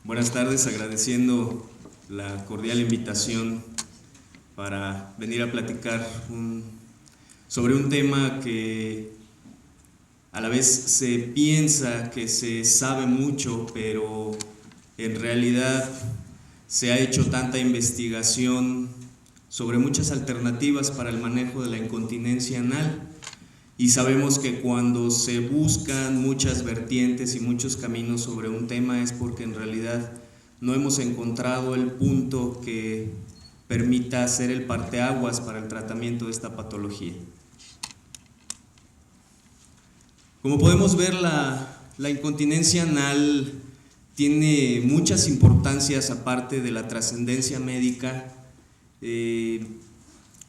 Buenas tardes, agradeciendo la cordial invitación para venir a platicar sobre un tema que a la vez se piensa que se sabe mucho, pero en realidad se ha hecho tanta investigación sobre muchas alternativas para el manejo de la incontinencia anal. Y sabemos que cuando se buscan muchas vertientes y muchos caminos sobre un tema es porque en realidad no hemos encontrado el punto que permita ser el parteaguas para el tratamiento de esta patología. Como podemos ver, la incontinencia anal tiene muchas importancias aparte de la trascendencia médica,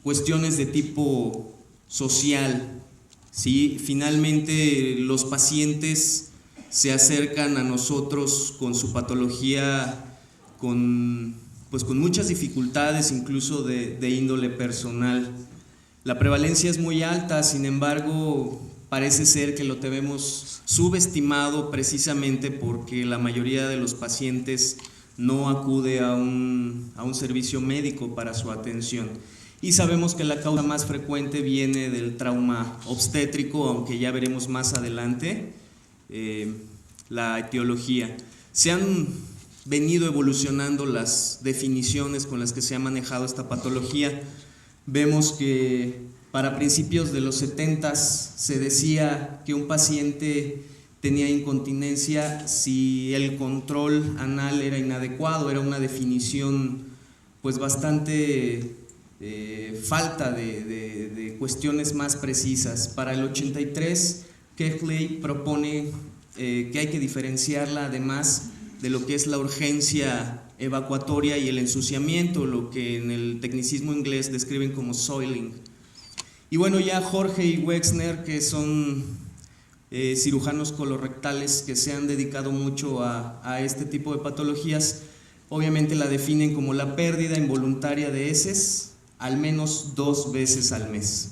cuestiones de tipo social. Sí, finalmente los pacientes se acercan a nosotros con su patología, con muchas dificultades, incluso de índole personal. La prevalencia es muy alta, sin embargo, parece ser que lo tenemos subestimado precisamente porque la mayoría de los pacientes no acude a un servicio médico para su atención. Y sabemos que la causa más frecuente viene del trauma obstétrico, aunque ya veremos más adelante la etiología. Se han venido evolucionando las definiciones con las que se ha manejado esta patología. Vemos que para principios de los 70s se decía que un paciente tenía incontinencia si el control anal era inadecuado. Era una definición pues bastante falta de cuestiones más precisas. Para el 83, Kegley propone que hay que diferenciarla además de lo que es la urgencia evacuatoria y el ensuciamiento, lo que en el tecnicismo inglés describen como soiling. Y bueno, ya Jorge y Wexner, que son cirujanos colorectales que se han dedicado mucho a este tipo de patologías, obviamente la definen como la pérdida involuntaria de heces al menos 2 veces al mes.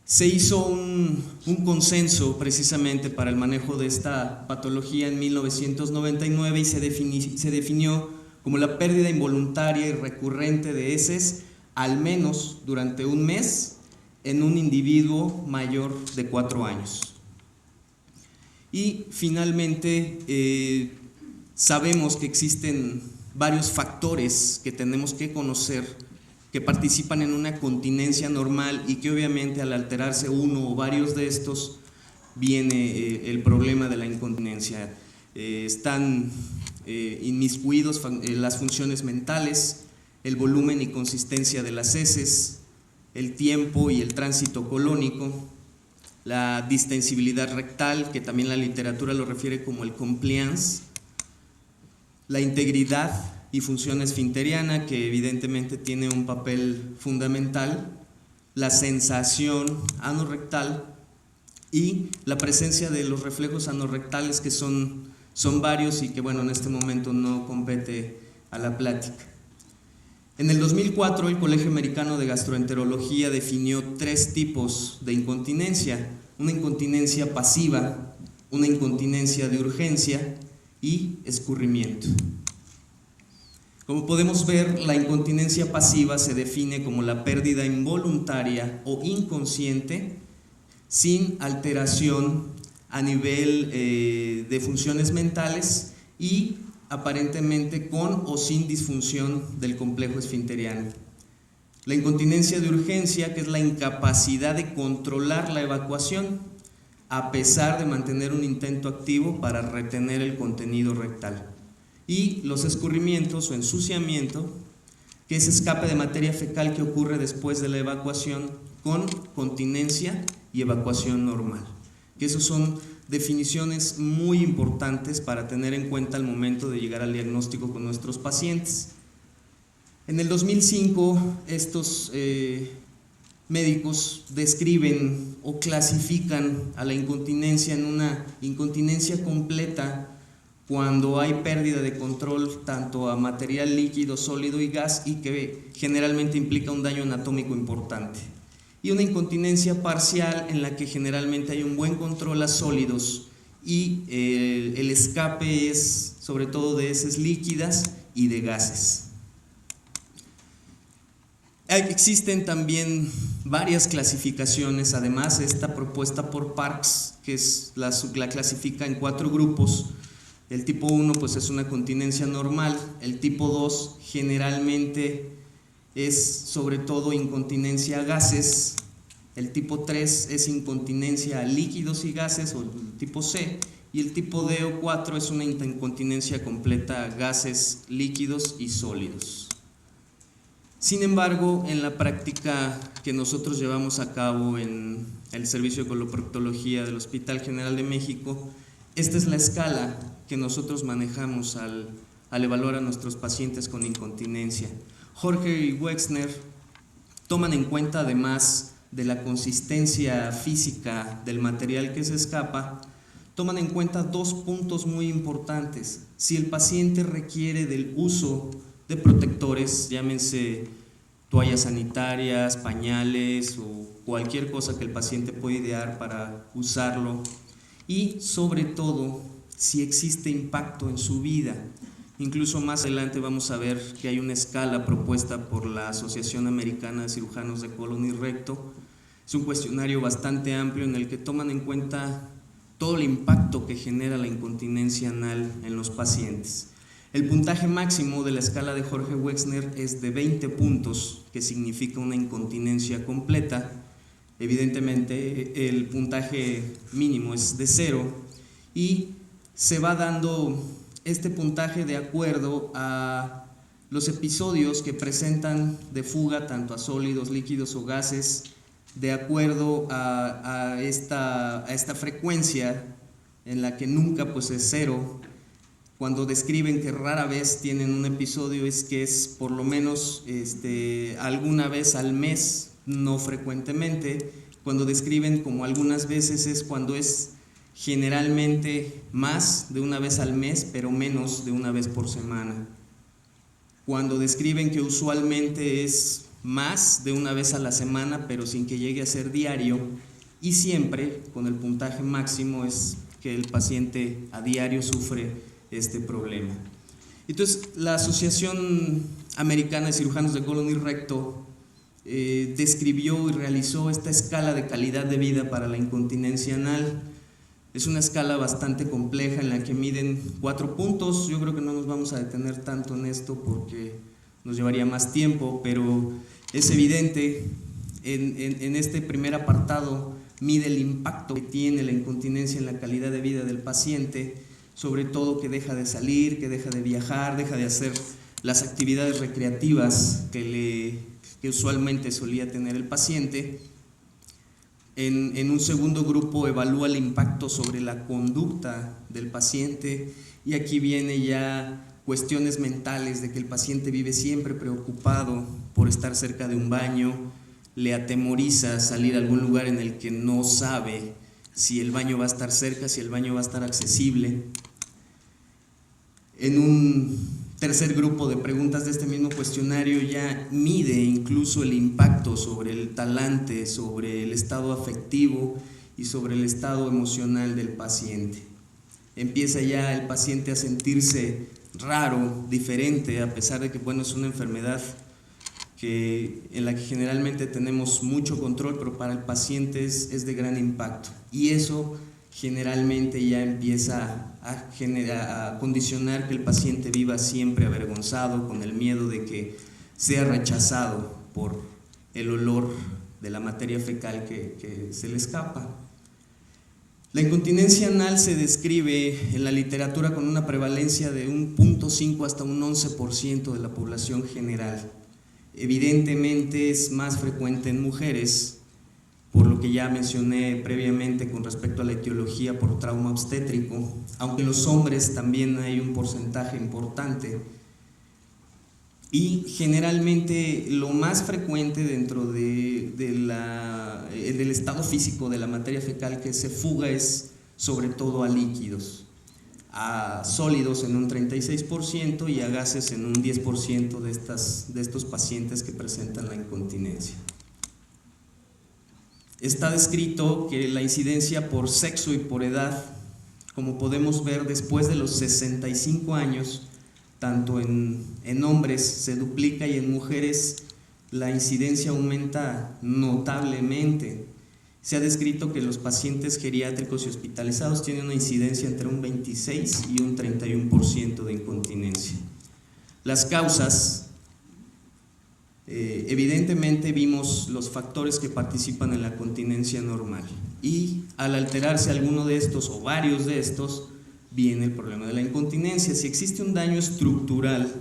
Se hizo un consenso precisamente para el manejo de esta patología en 1999 y se definió como la pérdida involuntaria y recurrente de heces al menos durante un mes en un individuo mayor de 4 años. Y finalmente sabemos que existen varios factores que tenemos que conocer que participan en una continencia normal y que obviamente al alterarse uno o varios de estos viene el problema de la incontinencia. Están inmiscuidos las funciones mentales, el volumen y consistencia de las heces, el tiempo y el tránsito colónico, la distensibilidad rectal, que también la literatura lo refiere como el compliance, la integridad y función esfinteriana, que evidentemente tiene un papel fundamental, la sensación anorrectal y la presencia de los reflejos anorrectales, que son varios y que bueno, en este momento no compete a la plática. En el 2004 el Colegio Americano de Gastroenterología definió 3 tipos de incontinencia: una incontinencia pasiva, una incontinencia de urgencia y escurrimiento. Como podemos ver, la incontinencia pasiva se define como la pérdida involuntaria o inconsciente sin alteración a nivel de funciones mentales y aparentemente con o sin disfunción del complejo esfinteriano. La incontinencia de urgencia, que es la incapacidad de controlar la evacuación a pesar de mantener un intento activo para retener el contenido rectal. Y los escurrimientos o ensuciamiento, que es escape de materia fecal que ocurre después de la evacuación con continencia y evacuación normal. Que esos son definiciones muy importantes para tener en cuenta al momento de llegar al diagnóstico con nuestros pacientes. En el 2005 estos médicos describen o clasifican a la incontinencia en una incontinencia completa cuando hay pérdida de control tanto a material líquido, sólido y gas, y que generalmente implica un daño anatómico importante. Y una incontinencia parcial en la que generalmente hay un buen control a sólidos y el escape es sobre todo de heces líquidas y de gases. Existen también varias clasificaciones, además esta propuesta por Parks, que la clasifica en 4 grupos. El tipo 1 pues es una continencia normal, el tipo 2 generalmente es sobre todo incontinencia a gases, el tipo 3 es incontinencia a líquidos y gases, o el tipo C, y el tipo D o 4 es una incontinencia completa a gases, líquidos y sólidos. Sin embargo, en la práctica que nosotros llevamos a cabo en el Servicio de Coloproctología del Hospital General de México, esta es la escala que nosotros manejamos al evaluar a nuestros pacientes con incontinencia. Jorge y Wexner toman en cuenta, además de la consistencia física del material que se escapa, toman en cuenta 2 puntos muy importantes. Si el paciente requiere del uso de protectores, llámense toallas sanitarias, pañales o cualquier cosa que el paciente pueda idear para usarlo, y sobre todo si existe impacto en su vida. Incluso más adelante vamos a ver que hay una escala propuesta por la Asociación Americana de Cirujanos de Colon y Recto. Es un cuestionario bastante amplio en el que toman en cuenta todo el impacto que genera la incontinencia anal en los pacientes. El puntaje máximo de la escala de Jorge Wexner es de 20 puntos, que significa una incontinencia completa. Evidentemente el puntaje mínimo es de 0 y se va dando este puntaje de acuerdo a los episodios que presentan de fuga tanto a sólidos, líquidos o gases, de acuerdo a esta frecuencia en la que nunca pues es 0. Cuando describen que rara vez tienen un episodio es que es por lo menos alguna vez al mes, no frecuentemente. Cuando describen como algunas veces es cuando es generalmente más de una vez al mes, pero menos de una vez por semana. Cuando describen que usualmente es más de una vez a la semana, pero sin que llegue a ser diario, y siempre con el puntaje máximo es que el paciente a diario sufre este problema. Entonces, la Asociación Americana de Cirujanos de Colon y Recto describió y realizó esta escala de calidad de vida para la incontinencia anal. Es una escala bastante compleja en la que miden 4 puntos. Yo creo que no nos vamos a detener tanto en esto porque nos llevaría más tiempo, pero es evidente, en este primer apartado mide el impacto que tiene la incontinencia en la calidad de vida del paciente, sobre todo que deja de salir, que deja de viajar, deja de hacer las actividades recreativas que usualmente solía tener el paciente. En un segundo grupo evalúa el impacto sobre la conducta del paciente, y aquí viene ya cuestiones mentales de que el paciente vive siempre preocupado por estar cerca de un baño, le atemoriza salir a algún lugar en el que no sabe si el baño va a estar cerca, si el baño va a estar accesible. En un tercer grupo de preguntas de este mismo cuestionario ya mide incluso el impacto sobre el talante, sobre el estado afectivo y sobre el estado emocional del paciente. Empieza ya el paciente a sentirse raro, diferente, a pesar de que es una enfermedad en la que generalmente tenemos mucho control, pero para el paciente es de gran impacto, y eso generalmente ya empieza a condicionar que el paciente viva siempre avergonzado, con el miedo de que sea rechazado por el olor de la materia fecal que se le escapa. La incontinencia anal se describe en la literatura con una prevalencia de un 0.5 hasta un 11% de la población general. Evidentemente es más frecuente en mujeres, por lo que ya mencioné previamente con respecto a la etiología por trauma obstétrico, aunque en los hombres también hay un porcentaje importante. Y generalmente lo más frecuente dentro del estado físico de la materia fecal que se fuga es sobre todo a líquidos, a sólidos en un 36% y a gases en un 10% de estos pacientes que presentan la incontinencia. Está descrito que la incidencia por sexo y por edad Como podemos ver, después de los 65 años, tanto en hombres se duplica y en mujeres la incidencia aumenta notablemente. Se ha descrito que los pacientes geriátricos y hospitalizados tienen una incidencia entre un 26 y un 31% de incontinencia. Las causas, evidentemente vimos los factores que participan en la continencia normal y al alterarse alguno de estos o varios de estos, viene el problema de la incontinencia. Si existe un daño estructural,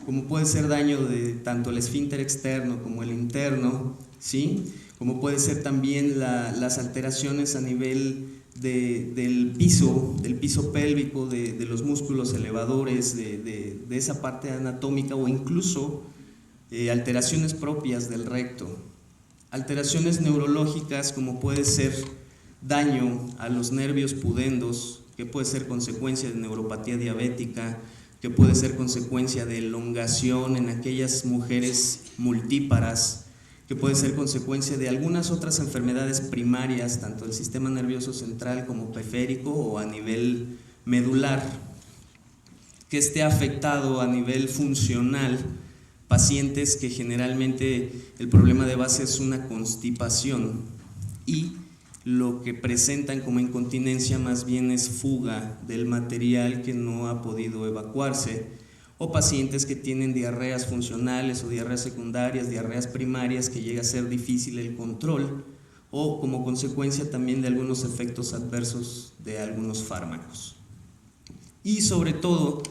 como puede ser daño de tanto el esfínter externo como el interno, ¿sí?, como puede ser también las alteraciones a nivel del piso pélvico, de los músculos elevadores, de esa parte anatómica, o incluso alteraciones propias del recto, alteraciones neurológicas como puede ser daño a los nervios pudendos, que puede ser consecuencia de neuropatía diabética, que puede ser consecuencia de elongación en aquellas mujeres multíparas, que puede ser consecuencia de algunas otras enfermedades primarias, tanto del sistema nervioso central como periférico o a nivel medular, que esté afectado a nivel funcional, pacientes que generalmente el problema de base es una constipación y lo que presentan como incontinencia más bien es fuga del material que no ha podido evacuarse, o pacientes que tienen diarreas funcionales o diarreas secundarias, diarreas primarias, que llega a ser difícil el control, o como consecuencia también de algunos efectos adversos de algunos fármacos. Y sobre todo,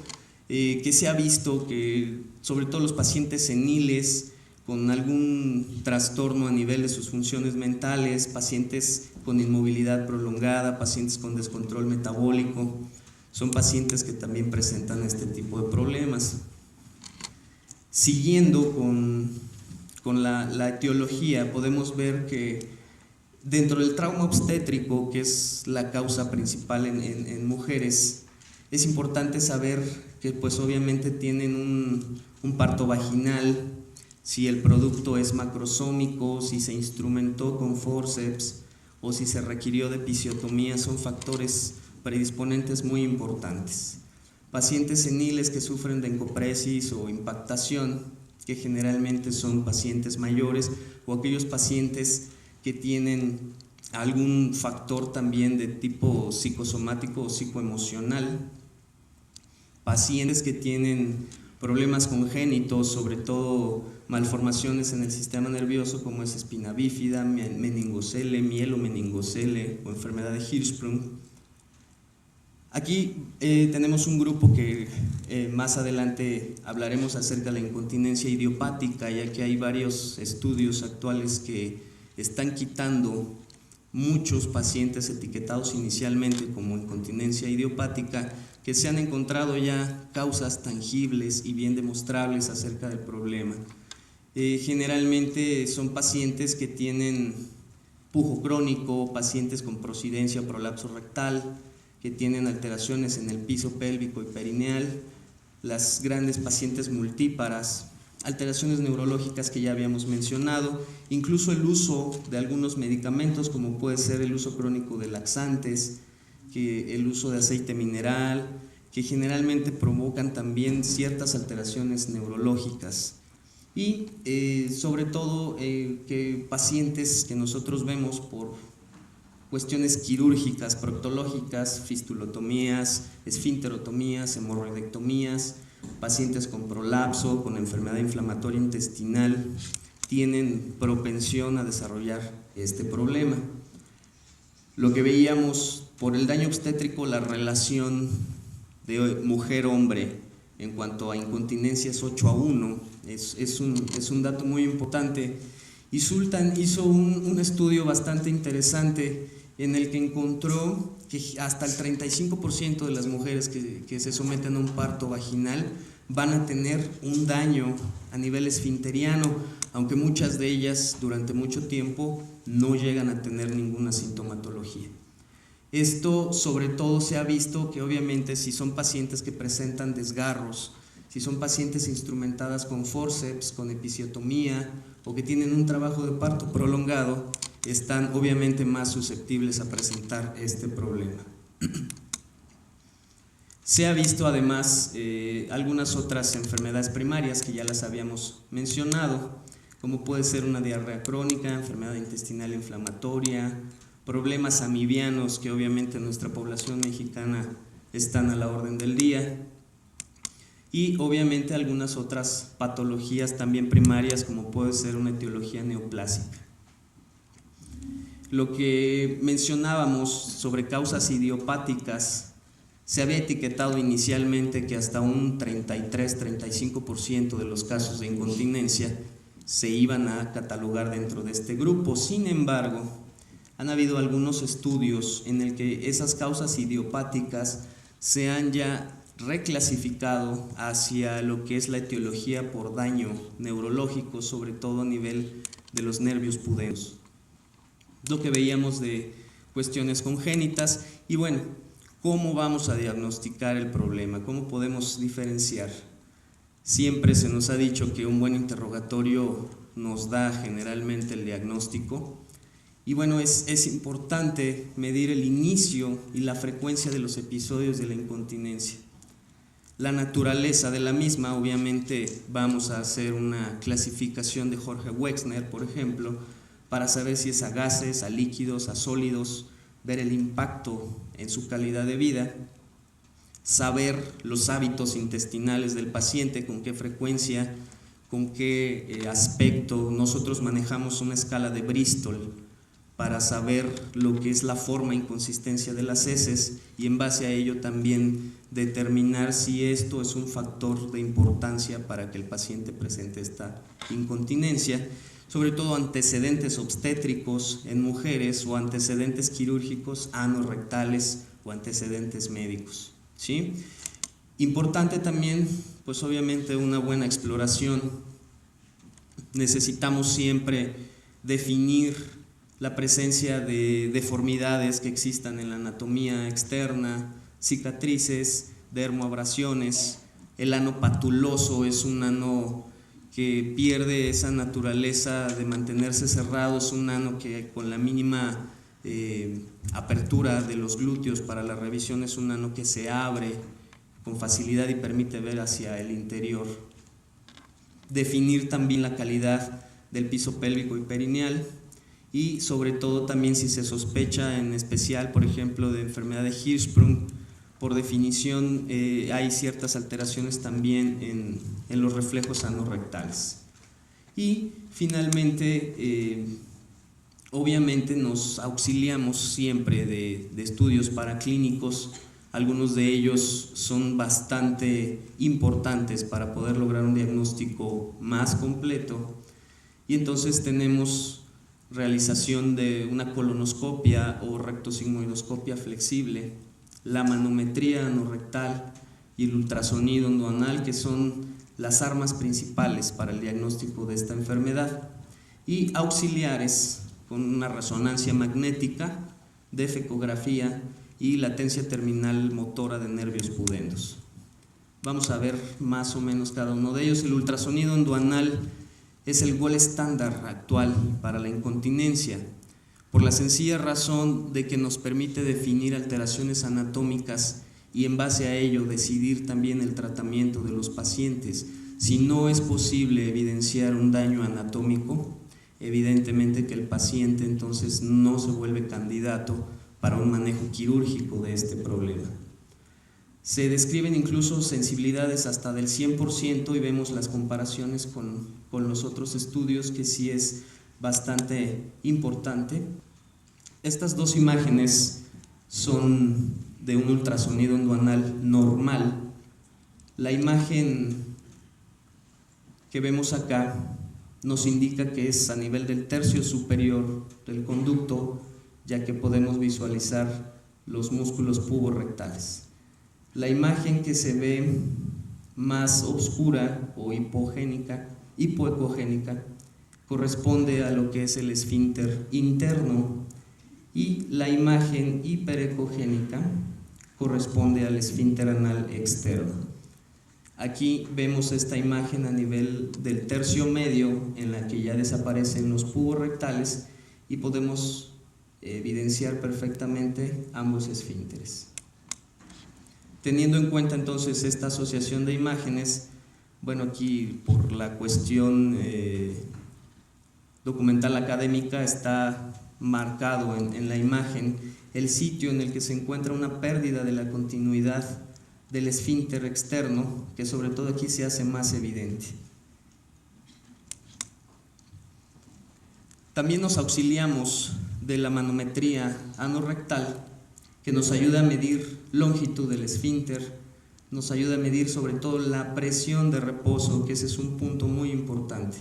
que se ha visto que sobre todo los pacientes seniles con algún trastorno a nivel de sus funciones mentales, pacientes con inmovilidad prolongada, pacientes con descontrol metabólico, son pacientes que también presentan este tipo de problemas. Siguiendo con la etiología, podemos ver que dentro del trauma obstétrico, que es la causa principal en mujeres, es importante saber que pues obviamente tienen un parto vaginal, si el producto es macrosómico, si se instrumentó con forceps o si se requirió de episiotomía, son factores predisponentes muy importantes. Pacientes seniles que sufren de encopresis o impactación, que generalmente son pacientes mayores, o aquellos pacientes que tienen algún factor también de tipo psicosomático o psicoemocional, pacientes que tienen problemas congénitos, sobre todo malformaciones en el sistema nervioso como es espina bífida, meningocele, mielomeningocele o enfermedad de Hirschsprung. Aquí tenemos un grupo que más adelante hablaremos acerca de la incontinencia idiopática, ya que hay varios estudios actuales que están quitando muchos pacientes etiquetados inicialmente como incontinencia idiopática, que se han encontrado ya causas tangibles y bien demostrables acerca del problema. Generalmente son pacientes que tienen pujo crónico, pacientes con prosidencia o prolapso rectal, que tienen alteraciones en el piso pélvico y perineal, las grandes pacientes multíparas, alteraciones neurológicas que ya habíamos mencionado, incluso el uso de algunos medicamentos como puede ser el uso crónico de laxantes, que el uso de aceite mineral, que generalmente provocan también ciertas alteraciones neurológicas. Y sobre todo que pacientes que nosotros vemos por cuestiones quirúrgicas, proctológicas, fistulotomías, esfínterotomías, hemorroidectomías, pacientes con prolapso, con enfermedad inflamatoria intestinal, tienen propensión a desarrollar este problema. Lo que veíamos por el daño obstétrico, la relación de mujer-hombre en cuanto a incontinencia es 8:1, es un dato muy importante. Y Sultan hizo un estudio bastante interesante en el que encontró que hasta el 35% de las mujeres que se someten a un parto vaginal van a tener un daño a nivel esfinteriano, aunque muchas de ellas durante mucho tiempo no llegan a tener ninguna sintomatología. Esto sobre todo se ha visto que obviamente si son pacientes que presentan desgarros, si son pacientes instrumentadas con forceps, con episiotomía o que tienen un trabajo de parto prolongado, están obviamente más susceptibles a presentar este problema. Se ha visto además algunas otras enfermedades primarias que ya las habíamos mencionado, como puede ser una diarrea crónica, enfermedad intestinal inflamatoria, problemas amibianos que obviamente en nuestra población mexicana están a la orden del día, y obviamente algunas otras patologías también primarias como puede ser una etiología neoplásica. Lo que mencionábamos sobre causas idiopáticas, se había etiquetado inicialmente que hasta un 33-35% de los casos de incontinencia se iban a catalogar dentro de este grupo. Sin embargo, han habido algunos estudios en el que esas causas idiopáticas se han ya reclasificado hacia lo que es la etiología por daño neurológico, sobre todo a nivel de los nervios pudendos. Lo que veíamos de cuestiones congénitas y bueno, ¿cómo vamos a diagnosticar el problema? ¿Cómo podemos diferenciar? Siempre se nos ha dicho que un buen interrogatorio nos da generalmente el diagnóstico y bueno, es importante medir el inicio y la frecuencia de los episodios de la incontinencia. La naturaleza de la misma, obviamente vamos a hacer una clasificación de Jorge Wexner, por ejemplo, para saber si es a gases, a líquidos, a sólidos, ver el impacto en su calidad de vida, saber los hábitos intestinales del paciente, con qué frecuencia, con qué aspecto. Nosotros manejamos una escala de Bristol para saber lo que es la forma y consistencia de las heces y en base a ello también determinar si esto es un factor de importancia para que el paciente presente esta incontinencia, sobre todo antecedentes obstétricos en mujeres o antecedentes quirúrgicos anorrectales o antecedentes médicos, ¿sí? Importante también, pues obviamente una buena exploración. Necesitamos siempre definir la presencia de deformidades que existan en la anatomía externa, cicatrices, dermoabrasiones. El ano patuloso es un ano que pierde esa naturaleza de mantenerse cerrado, es un ano que con la mínima apertura de los glúteos para la revisión es un ano que se abre con facilidad y permite ver hacia el interior. Definir también la calidad del piso pélvico y perineal y sobre todo también si se sospecha en especial, por ejemplo, de enfermedad de Hirschsprung, por definición hay ciertas alteraciones también en los reflejos anorrectales. Y finalmente, obviamente nos auxiliamos siempre de estudios paraclínicos, algunos de ellos son bastante importantes para poder lograr un diagnóstico más completo y entonces tenemos realización de una colonoscopia o rectosigmoidoscopia flexible, la manometría anorrectal y el ultrasonido endoanal, que son las armas principales para el diagnóstico de esta enfermedad, y auxiliares con una resonancia magnética, defecografía y latencia terminal motora de nervios pudendos. Vamos a ver más o menos cada uno de ellos. El ultrasonido endoanal es el gold estándar actual para la incontinencia, por la sencilla razón de que nos permite definir alteraciones anatómicas y en base a ello decidir también el tratamiento de los pacientes. Si no es posible evidenciar un daño anatómico, evidentemente que el paciente entonces no se vuelve candidato para un manejo quirúrgico de este problema. Se describen incluso sensibilidades hasta del 100% y vemos las comparaciones con los otros estudios, que sí es bastante importante. Estas dos imágenes son de un ultrasonido endoanal normal. La imagen que vemos acá nos indica que es a nivel del tercio superior del conducto, ya que podemos visualizar los músculos puborectales. La imagen que se ve más oscura o hipoecogénica corresponde a lo que es el esfínter interno y la imagen hiperecogénica corresponde al esfínter anal externo. Aquí vemos esta imagen a nivel del tercio medio en la que ya desaparecen los puborectales y podemos evidenciar perfectamente ambos esfínteres. Teniendo en cuenta entonces esta asociación de imágenes, bueno, aquí por la cuestión documental académica está marcado en la imagen el sitio en el que se encuentra una pérdida de la continuidad del esfínter externo, que sobre todo aquí se hace más evidente. También nos auxiliamos de la manometría anorrectal, que nos ayuda a medir longitud del esfínter, nos ayuda a medir sobre todo la presión de reposo, que ese es un punto muy importante.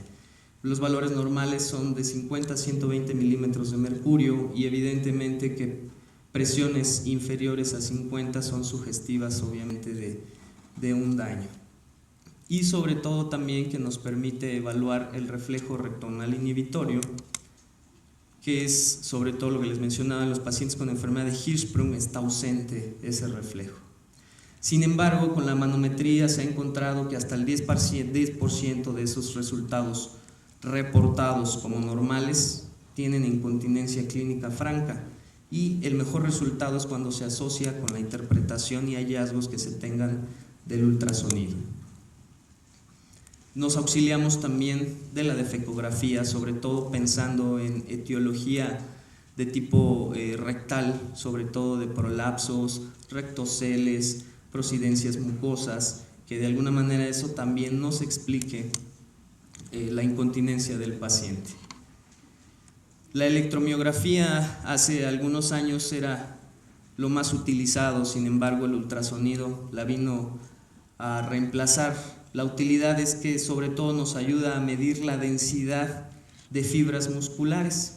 Los valores normales son de 50 a 120 milímetros de mercurio y evidentemente que presiones inferiores a 50 son sugestivas obviamente de un daño. Y sobre todo también que nos permite evaluar el reflejo rectonal inhibitorio, que es sobre todo lo que les mencionaba, en los pacientes con enfermedad de Hirschsprung está ausente ese reflejo. Sin embargo, con la manometría se ha encontrado que hasta el 10% de esos resultados reportados como normales tienen incontinencia clínica franca, y el mejor resultado es cuando se asocia con la interpretación y hallazgos que se tengan del ultrasonido. Nos auxiliamos también de la defecografía, sobre todo pensando en etiología de tipo rectal, sobre todo de prolapsos, rectoceles, prosidencias mucosas, que de alguna manera eso también nos explique la incontinencia del paciente. La electromiografía hace algunos años era lo más utilizado, sin embargo el ultrasonido la vino a reemplazar. La utilidad es que sobre todo nos ayuda a medir la densidad de fibras musculares.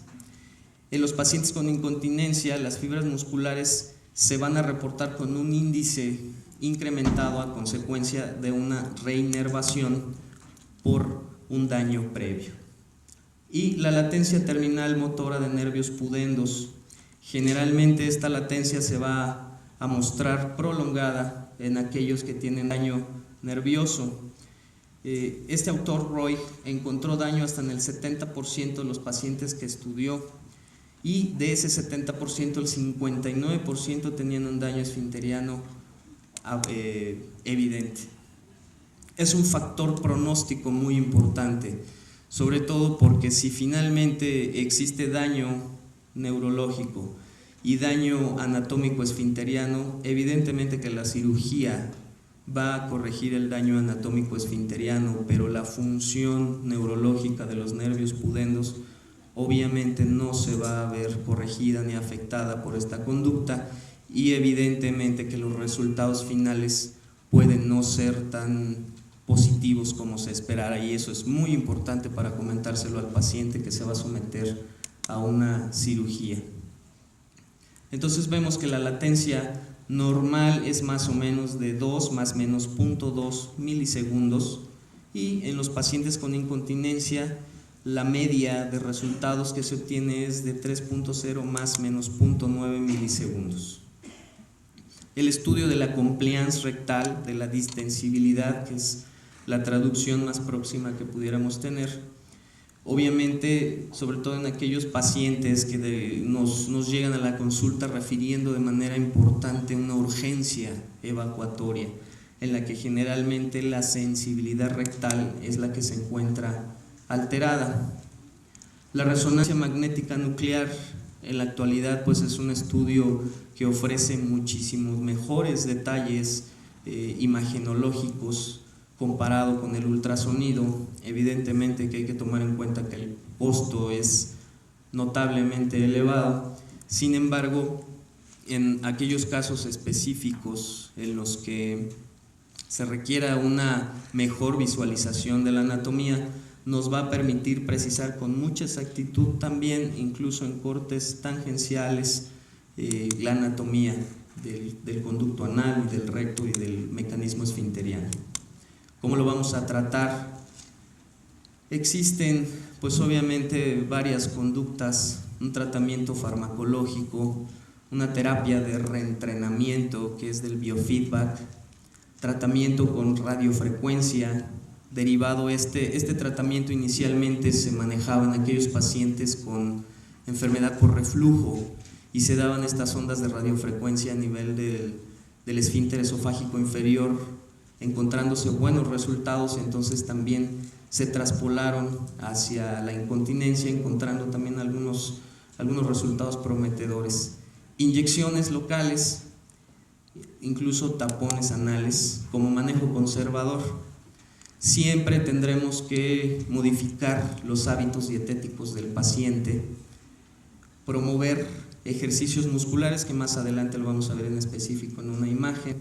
En los pacientes con incontinencia, las fibras musculares se van a reportar con un índice incrementado a consecuencia de una reinervación por un daño previo. Y la latencia terminal motora de nervios pudendos. Generalmente esta latencia se va a mostrar prolongada en aquellos que tienen daño nervioso. Este autor, Roy, encontró daño hasta en el 70% de los pacientes que estudió, y de ese 70% el 59% tenían un daño esfinteriano evidente. Es un factor pronóstico muy importante, sobre todo porque si finalmente existe daño neurológico y daño anatómico esfinteriano, evidentemente que la cirugía va a corregir el daño anatómico esfinteriano, pero la función neurológica de los nervios pudendos obviamente no se va a ver corregida ni afectada por esta conducta, y evidentemente que los resultados finales pueden no ser tan positivos como se esperara, y eso es muy importante para comentárselo al paciente que se va a someter a una cirugía. Entonces vemos que la latencia normal es más o menos de 2 más menos 0.2 milisegundos, y en los pacientes con incontinencia la media de resultados que se obtiene es de 3.0 más menos 0.9 milisegundos. El estudio de la compliance rectal, de la distensibilidad, que es la traducción más próxima que pudiéramos tener, obviamente, sobre todo en aquellos pacientes que nos llegan a la consulta refiriendo de manera importante una urgencia evacuatoria, en la que generalmente la sensibilidad rectal es la que se encuentra alterada. La resonancia magnética nuclear en la actualidad pues es un estudio que ofrece muchísimos mejores detalles imagenológicos comparado con el ultrasonido. Evidentemente que hay que tomar en cuenta que el costo es notablemente elevado. Sin embargo, en aquellos casos específicos en los que se requiera una mejor visualización de la anatomía, nos va a permitir precisar con mucha exactitud también, incluso en cortes tangenciales, la anatomía del conducto anal y del recto y del mecanismo esfinteriano. ¿Cómo lo vamos a tratar? Existen pues obviamente varias conductas: un tratamiento farmacológico, una terapia de reentrenamiento que es del biofeedback, tratamiento con radiofrecuencia. Derivado este tratamiento inicialmente se manejaba en aquellos pacientes con enfermedad por reflujo y se daban estas ondas de radiofrecuencia a nivel del del esfínter esofágico inferior, encontrándose buenos resultados, entonces también se traspolaron hacia la incontinencia, encontrando también algunos resultados prometedores. Inyecciones locales, incluso tapones anales, como manejo conservador. Siempre tendremos que modificar los hábitos dietéticos del paciente, promover ejercicios musculares, que más adelante lo vamos a ver en específico en una imagen,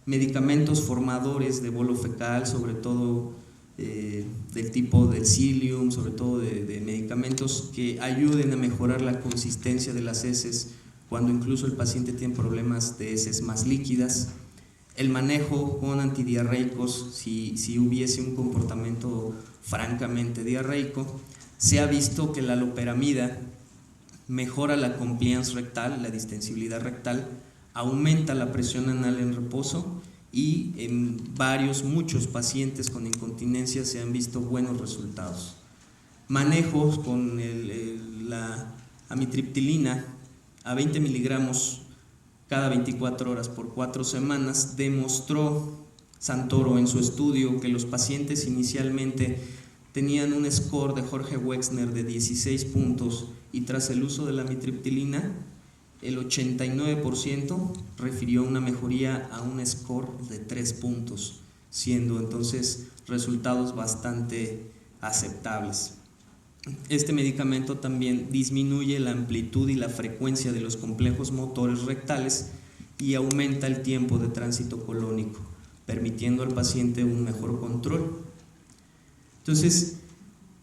medicamentos formadores de bolo fecal, sobre todo del tipo del psyllium, sobre todo de medicamentos que ayuden a mejorar la consistencia de las heces cuando incluso el paciente tiene problemas de heces más líquidas. El manejo con antidiarreicos, si hubiese un comportamiento francamente diarreico. Se ha visto que la loperamida mejora la compliance rectal, la distensibilidad rectal, aumenta la presión anal en reposo, y en muchos pacientes con incontinencia se han visto buenos resultados. Manejos con la amitriptilina a 20 miligramos cada 24 horas por 4 semanas, demostró Santoro en su estudio que los pacientes inicialmente tenían un score de Jorge Wexner de 16 puntos y tras el uso de la amitriptilina el 89% refirió una mejoría a un score de 3 puntos, siendo entonces resultados bastante aceptables. Este medicamento también disminuye la amplitud y la frecuencia de los complejos motores rectales y aumenta el tiempo de tránsito colónico, permitiendo al paciente un mejor control. Entonces,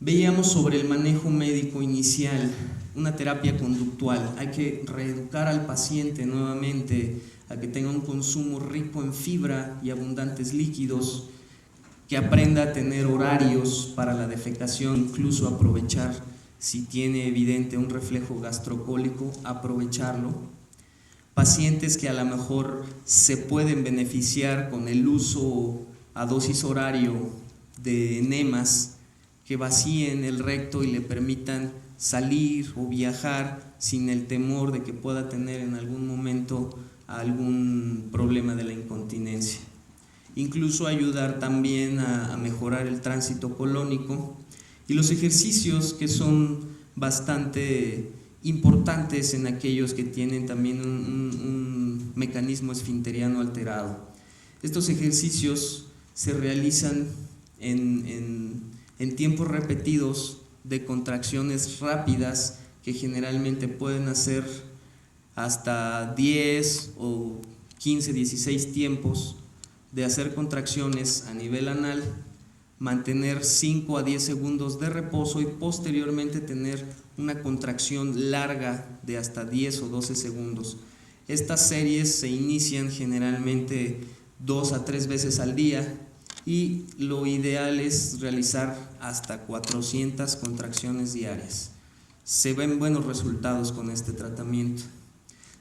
veíamos sobre el manejo médico inicial, una terapia conductual. Hay que reeducar al paciente nuevamente a que tenga un consumo rico en fibra y abundantes líquidos, que aprenda a tener horarios para la defecación, incluso aprovechar, si tiene evidente un reflejo gastrocólico, aprovecharlo. Pacientes que a lo mejor se pueden beneficiar con el uso a dosis horario de enemas que vacíen el recto y le permitan salir o viajar sin el temor de que pueda tener en algún momento algún problema de la incontinencia. Incluso ayudar también a mejorar el tránsito colónico y los ejercicios que son bastante importantes en aquellos que tienen también un mecanismo esfinteriano alterado. Estos ejercicios se realizan en tiempos repetidos de contracciones rápidas que generalmente pueden hacer hasta 10 o 15, 16 tiempos de hacer contracciones a nivel anal, mantener 5 a 10 segundos de reposo y posteriormente tener una contracción larga de hasta 10 o 12 segundos. Estas series se inician generalmente 2 a 3 veces al día y lo ideal es realizar hasta 400 contracciones diarias. Se ven buenos resultados con este tratamiento.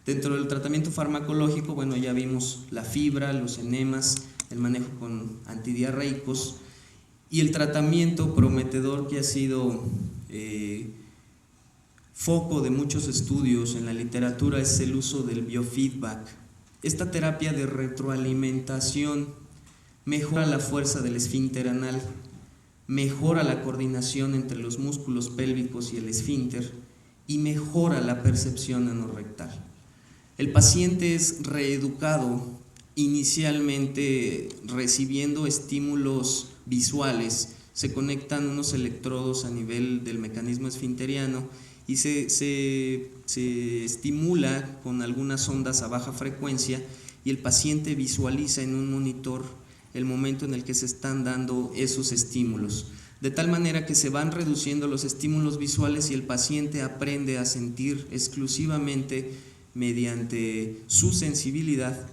Dentro del tratamiento farmacológico, bueno, ya vimos la fibra, los enemas, el manejo con antidiarreicos y el tratamiento prometedor que ha sido foco de muchos estudios en la literatura es el uso del biofeedback. Esta terapia de retroalimentación mejora la fuerza del esfínter anal, mejora la coordinación entre los músculos pélvicos y el esfínter y mejora la percepción anorrectal. El paciente es reeducado inicialmente recibiendo estímulos visuales, se conectan unos electrodos a nivel del mecanismo esfinteriano y se estimula con algunas ondas a baja frecuencia y el paciente visualiza en un monitor el momento en el que se están dando esos estímulos, de tal manera que se van reduciendo los estímulos visuales y el paciente aprende a sentir exclusivamente mediante su sensibilidad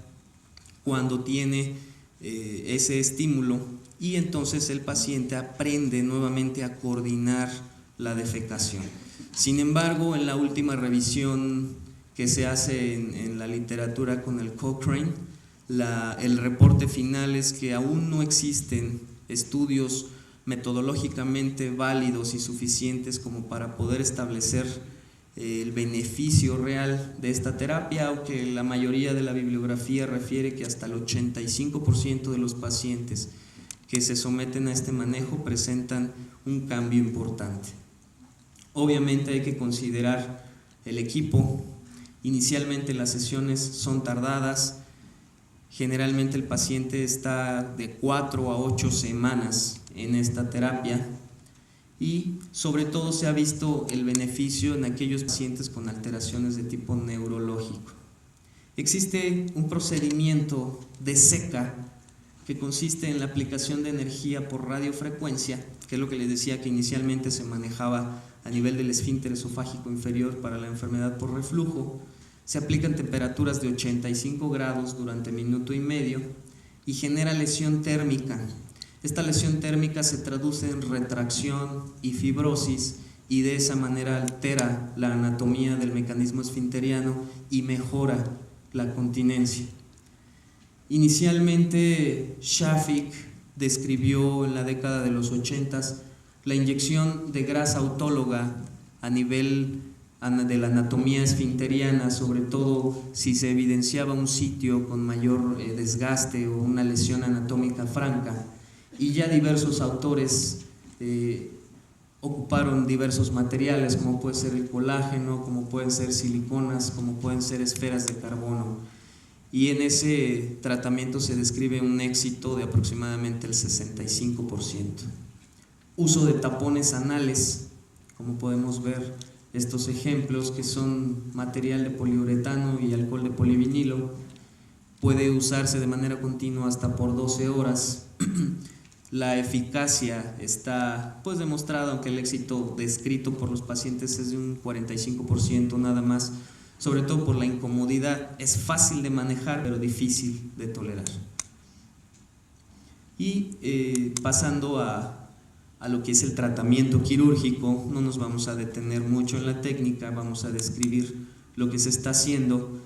cuando tiene ese estímulo, y entonces el paciente aprende nuevamente a coordinar la defecación. Sin embargo, en la última revisión que se hace en la literatura con el Cochrane, el reporte final es que aún no existen estudios metodológicamente válidos y suficientes como para poder establecer el beneficio real de esta terapia, aunque la mayoría de la bibliografía refiere que hasta el 85% de los pacientes que se someten a este manejo presentan un cambio importante. Obviamente hay que considerar el equipo. Inicialmente las sesiones son tardadas, generalmente el paciente está de 4 a 8 semanas en esta terapia y sobre todo se ha visto el beneficio en aquellos pacientes con alteraciones de tipo neurológico. Existe un procedimiento de SECA que consiste en la aplicación de energía por radiofrecuencia, que es lo que les decía que inicialmente se manejaba a nivel del esfínter esofágico inferior para la enfermedad por reflujo. Se aplica en temperaturas de 85 grados durante minuto y medio y genera lesión térmica. Esta lesión térmica se traduce en retracción y fibrosis y de esa manera altera la anatomía del mecanismo esfinteriano y mejora la continencia. Inicialmente Shafik describió en la década de los 80s la inyección de grasa autóloga a nivel de la anatomía esfinteriana, sobre todo si se evidenciaba un sitio con mayor desgaste o una lesión anatómica franca, y ya diversos autores ocuparon diversos materiales, como puede ser el colágeno, como pueden ser siliconas, como pueden ser esferas de carbono, y en ese tratamiento se describe un éxito de aproximadamente el 65%. Uso de tapones anales, como podemos ver estos ejemplos que son material de poliuretano y alcohol de polivinilo, puede usarse de manera continua hasta por 12 horas. La eficacia está pues demostrada, aunque el éxito descrito por los pacientes es de un 45% nada más, sobre todo por la incomodidad. Es fácil de manejar pero difícil de tolerar. Y pasando a lo que es el tratamiento quirúrgico, no nos vamos a detener mucho en la técnica, vamos a describir lo que se está haciendo.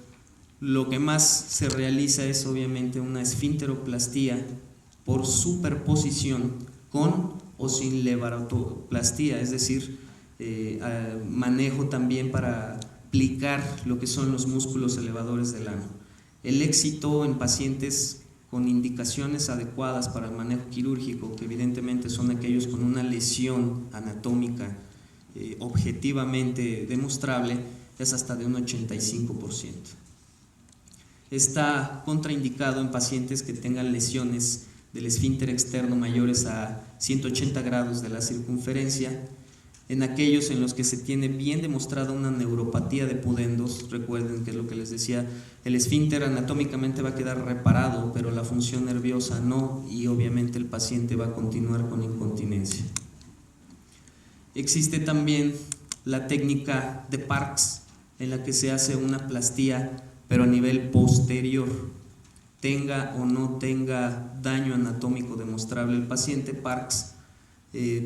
Lo que más se realiza es obviamente una esfinteroplastía por superposición con o sin levarotoplastía, es decir, manejo también para aplicar lo que son los músculos elevadores del ano. El éxito en pacientes con indicaciones adecuadas para el manejo quirúrgico, que evidentemente son aquellos con una lesión anatómica objetivamente demostrable, es hasta de un 85%. Está contraindicado en pacientes que tengan lesiones del esfínter externo mayores a 180 grados de la circunferencia, en aquellos en los que se tiene bien demostrada una neuropatía de pudendos. Recuerden que es lo que les decía, el esfínter anatómicamente va a quedar reparado, pero la función nerviosa no, y obviamente el paciente va a continuar con incontinencia. Existe también la técnica de Parks, en la que se hace una plastía, pero a nivel posterior, tenga o no tenga daño anatómico demostrable el paciente. Parks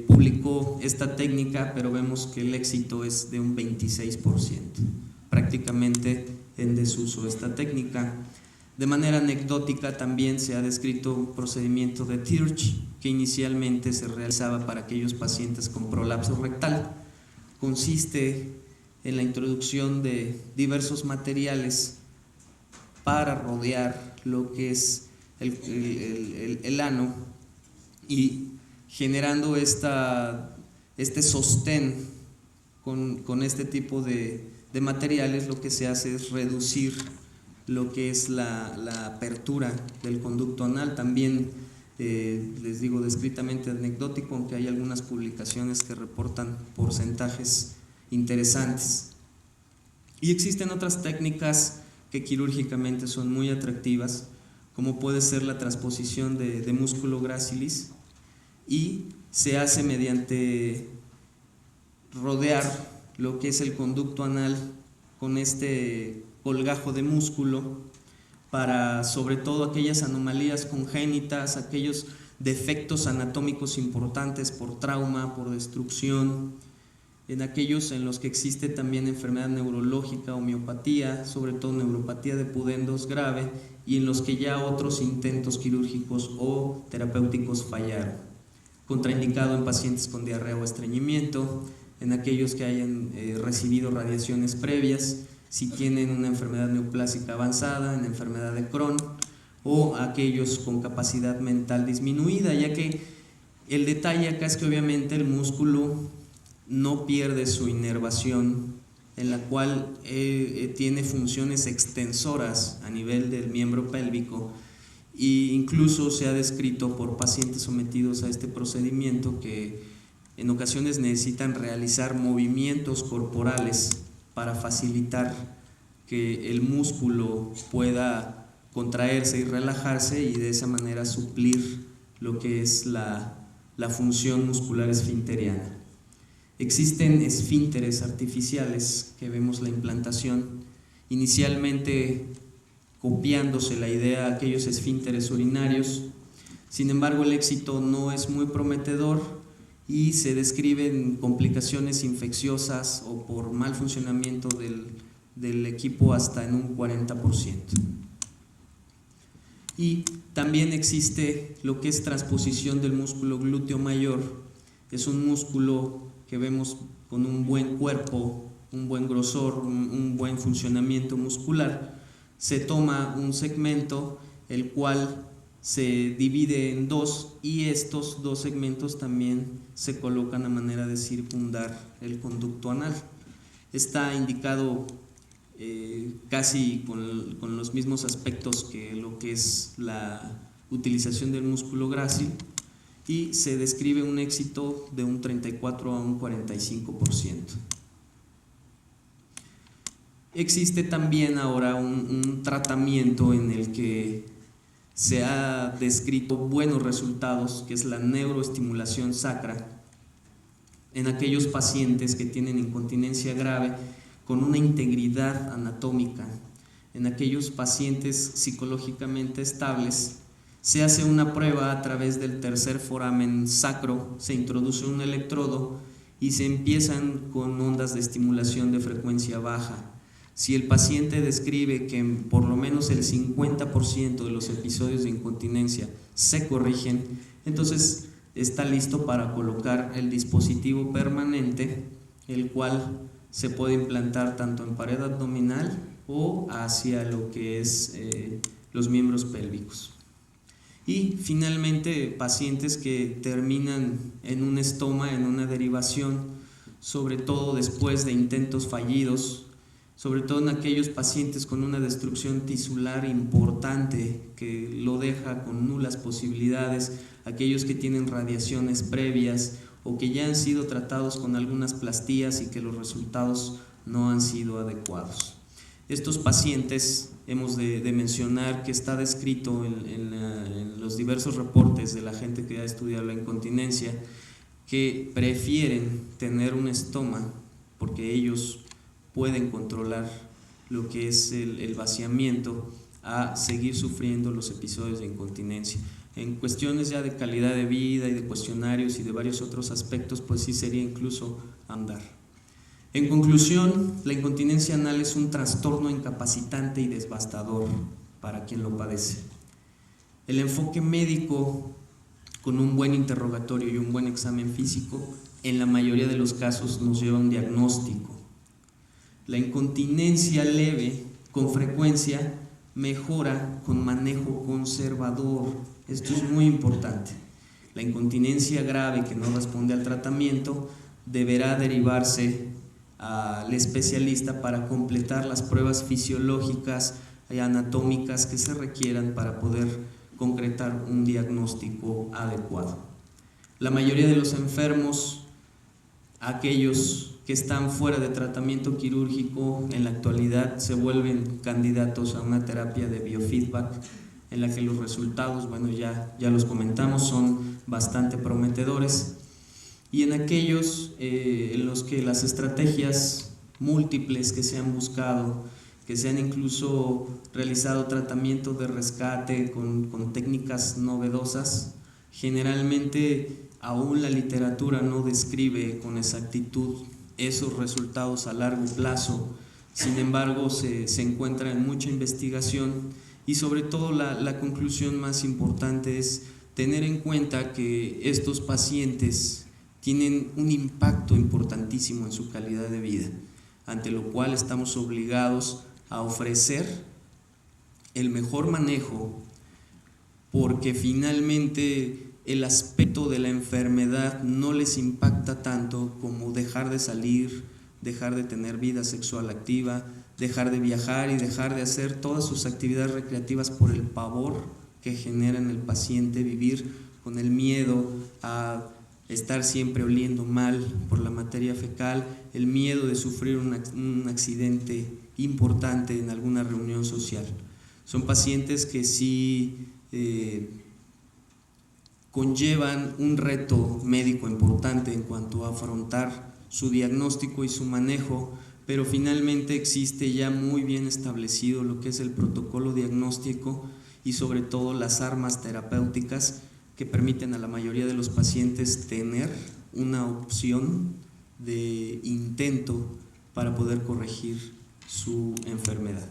publicó esta técnica, pero vemos que el éxito es de un 26%, prácticamente en desuso esta técnica. De manera anecdótica también se ha descrito un procedimiento de Tirch que inicialmente se realizaba para aquellos pacientes con prolapso rectal. Consiste en la introducción de diversos materiales para rodear lo que es el ano, y generando este sostén con este tipo de materiales, lo que se hace es reducir lo que es la apertura del conducto anal. También les digo descritamente anecdótico, aunque hay algunas publicaciones que reportan porcentajes interesantes. Y existen otras técnicas que quirúrgicamente son muy atractivas, como puede ser la transposición de músculo gracilis, y se hace mediante rodear lo que es el conducto anal con este colgajo de músculo para, sobre todo, aquellas anomalías congénitas, aquellos defectos anatómicos importantes por trauma, por destrucción, en aquellos en los que existe también enfermedad neurológica o miopatía, sobre todo neuropatía de pudendos grave, y en los que ya otros intentos quirúrgicos o terapéuticos fallaron. Contraindicado en pacientes con diarrea o estreñimiento, en aquellos que hayan recibido radiaciones previas, si tienen una enfermedad neoplásica avanzada, en enfermedad de Crohn, o aquellos con capacidad mental disminuida, ya que el detalle acá es que obviamente el músculo no pierde su inervación, en la cual tiene funciones extensoras a nivel del miembro pélvico, e incluso se ha descrito por pacientes sometidos a este procedimiento que en ocasiones necesitan realizar movimientos corporales para facilitar que el músculo pueda contraerse y relajarse y de esa manera suplir lo que es la función muscular esfinteriana. Existen esfínteres artificiales que vemos la implantación, inicialmente copiándose la idea a aquellos esfínteres urinarios. Sin embargo, el éxito no es muy prometedor y se describen complicaciones infecciosas o por mal funcionamiento del equipo hasta en un 40%. Y también existe lo que es transposición del músculo glúteo mayor. Es un músculo que vemos con un buen cuerpo, un buen grosor, un buen funcionamiento muscular. Se toma un segmento, el cual se divide en dos, y estos dos segmentos también se colocan a manera de circundar el conducto anal. Está indicado casi con los mismos aspectos que lo que es la utilización del músculo grácil, y se describe un éxito de un 34 a un 45%. Existe también ahora un tratamiento en el que se ha descrito buenos resultados, que es la neuroestimulación sacra, en aquellos pacientes que tienen incontinencia grave con una integridad anatómica. En aquellos pacientes psicológicamente estables se hace una prueba a través del tercer foramen sacro, se introduce un electrodo y se empiezan con ondas de estimulación de frecuencia baja. Si el paciente describe que por lo menos el 50% de los episodios de incontinencia se corrigen, entonces está listo para colocar el dispositivo permanente, el cual se puede implantar tanto en pared abdominal o hacia lo que es los miembros pélvicos. Y finalmente, pacientes que terminan en un estoma, en una derivación, sobre todo después de intentos fallidos, sobre todo en aquellos pacientes con una destrucción tisular importante que lo deja con nulas posibilidades, aquellos que tienen radiaciones previas o que ya han sido tratados con algunas plastías y que los resultados no han sido adecuados. Estos pacientes hemos de mencionar que está descrito en los diversos reportes de la gente que ha estudiado la incontinencia, que prefieren tener un estoma porque ellos pueden controlar lo que es el vaciamiento, a seguir sufriendo los episodios de incontinencia. En cuestiones ya de calidad de vida y de cuestionarios y de varios otros aspectos, pues sí sería incluso andar. En conclusión, la incontinencia anal es un trastorno incapacitante y devastador para quien lo padece. El enfoque médico, con un buen interrogatorio y un buen examen físico, en la mayoría de los casos nos lleva a un diagnóstico. La incontinencia leve, con frecuencia, mejora con manejo conservador. Esto es muy importante. La incontinencia grave que no responde al tratamiento deberá derivarse al especialista para completar las pruebas fisiológicas y anatómicas que se requieran para poder concretar un diagnóstico adecuado. La mayoría de los enfermos, aquellos que están fuera de tratamiento quirúrgico, en la actualidad se vuelven candidatos a una terapia de biofeedback, en la que los resultados, bueno, ya los comentamos, son bastante prometedores, y en aquellos en los que las estrategias múltiples que se han buscado, que se han incluso realizado tratamiento de rescate con técnicas novedosas, generalmente aún la literatura no describe con exactitud esos resultados a largo plazo. Sin embargo, se encuentra en mucha investigación, y sobre todo la conclusión más importante es tener en cuenta que estos pacientes tienen un impacto importantísimo en su calidad de vida, ante lo cual estamos obligados a ofrecer el mejor manejo, porque finalmente el aspecto de la enfermedad no les impacta tanto como dejar de salir, dejar de tener vida sexual activa, dejar de viajar y dejar de hacer todas sus actividades recreativas por el pavor que genera en el paciente, vivir con el miedo a estar siempre oliendo mal por la materia fecal, el miedo de sufrir un accidente importante en alguna reunión social. Son pacientes que sí conllevan un reto médico importante en cuanto a afrontar su diagnóstico y su manejo, pero finalmente existe ya muy bien establecido lo que es el protocolo diagnóstico y sobre todo las armas terapéuticas que permiten a la mayoría de los pacientes tener una opción de intento para poder corregir su enfermedad.